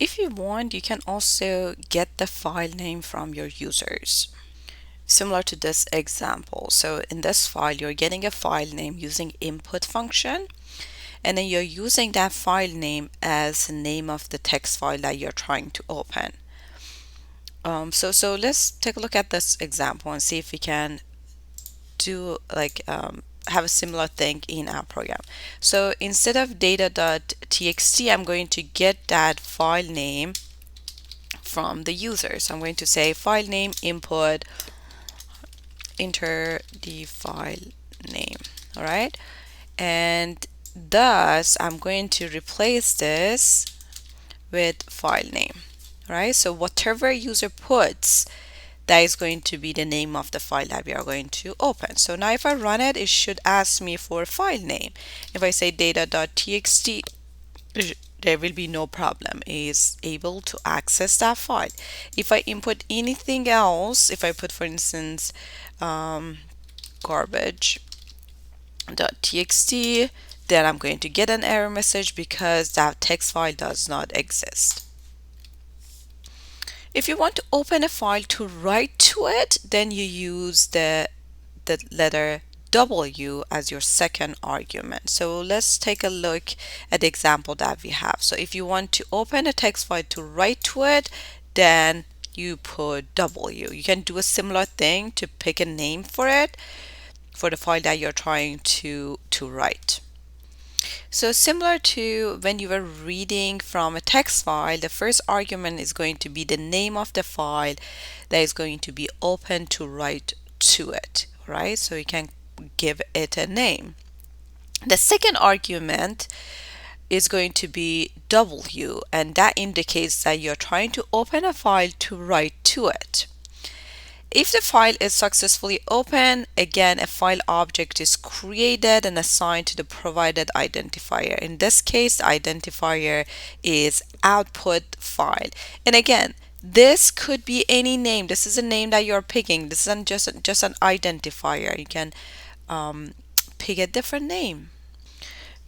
If you want, you can also get the file name from your users. Similar to this example. So in this file, you're getting a file name using input function, and then you're using that file name as the name of the text file that you're trying to open. So let's take a look at this example and see if we can do have a similar thing in our program. So instead of data.txt, I'm going to get that file name from the user. So I'm going to say file name input, enter the file name. All right, and thus I'm going to replace this with file name. All right, so whatever user puts, that is going to be the name of the file that we are going to open. So now if I run it, it should ask me for a file name. If I say data.txt, there will be no problem. It is able to access that file. If I input anything else, if I put, for instance, garbage.txt, then I'm going to get an error message because that text file does not exist. If you want to open a file to write to it, then you use the letter W as your second argument. So let's take a look at the example that we have. So if you want to open a text file to write to it, then you put W. You can do a similar thing to pick a name for it, for the file that you're trying to write. So similar to when you were reading from a text file, the first argument is going to be the name of the file that is going to be open to write to it, right? So you can give it a name. The second argument is going to be W, and that indicates that you're trying to open a file to write to it. If the file is successfully opened, again, a file object is created and assigned to the provided identifier. In this case, the identifier is output file. And again, this could be any name. This is a name that you're picking. This isn't just an identifier. You can pick a different name.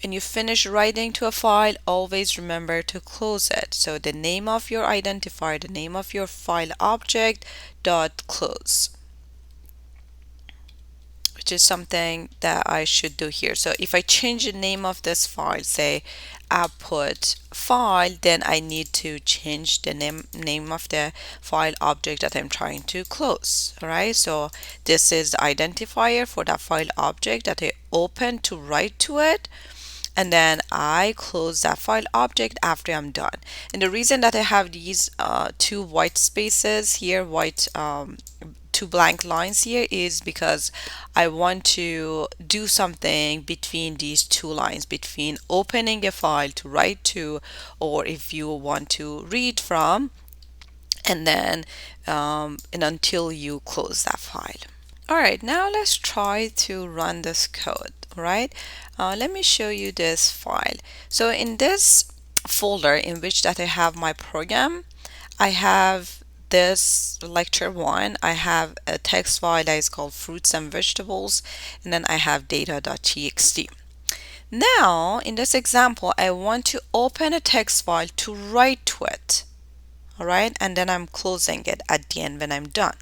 When you finish writing to a file, always remember to close it. So the name of your identifier, the name of your file object dot close, which is something that I should do here. So if I change the name of this file, say output file, then I need to change the name of the file object that I'm trying to close. All right, so this is the identifier for that file object that I open to write to it, and then I close that file object after I'm done. And the reason that I have these two white spaces here, two blank lines here, is because I want to do something between these two lines, between opening a file to write to, or if you want to read from, and then and until you close that file. All right, now let's try to run this code. All right, let me show you this file. So in this folder in which that I have my program, I have this lecture 1. I have a text file that is called fruits and vegetables, and then I have data.txt. Now in this example, I want to open a text file to write to it. All right, and then I'm closing it at the end when I'm done.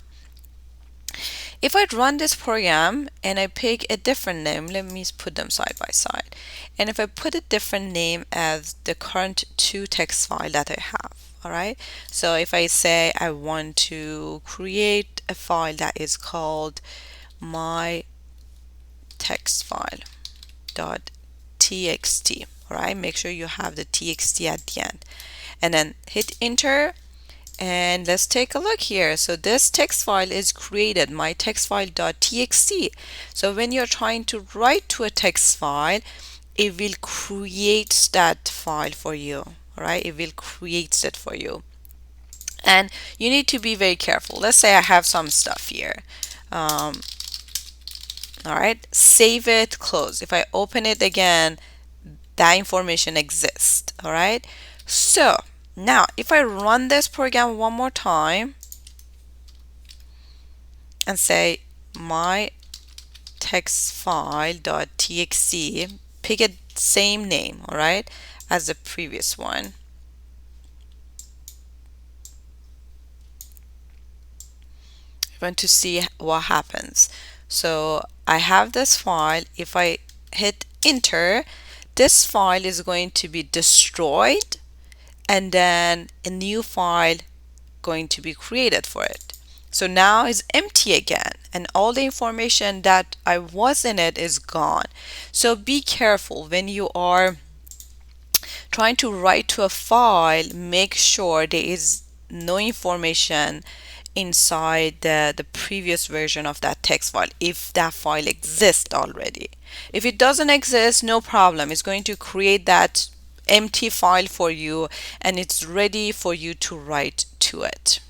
If I run this program and I pick a different name, let me put them side by side. And if I put a different name as the current two text file that I have, all right? So if I say I want to create a file that is called my text file dot txt, all right? Make sure you have the txt at the end. And then hit enter. And let's take a look here. So this text file is created, my text file.txt. So when you're trying to write to a text file, it will create that file for you. All right, it will create it for you. And you need to be very careful. Let's say I have some stuff here. All right, save it, close. If I open it again, that information exists. All right, so now if I run this program one more time and say my text file.txt, pick a same name, all right, as the previous one. want to see what happens. So I have this file. If I hit enter, this file is going to be destroyed, and then a new file going to be created for it. So now it's empty again, and all the information that I was in it is gone. So be careful when you are trying to write to a file. Make sure there is no information inside the previous version of that text file, if that file exists already. If it doesn't exist, no problem. It's going to create that empty file for you, and it's ready for you to write to it.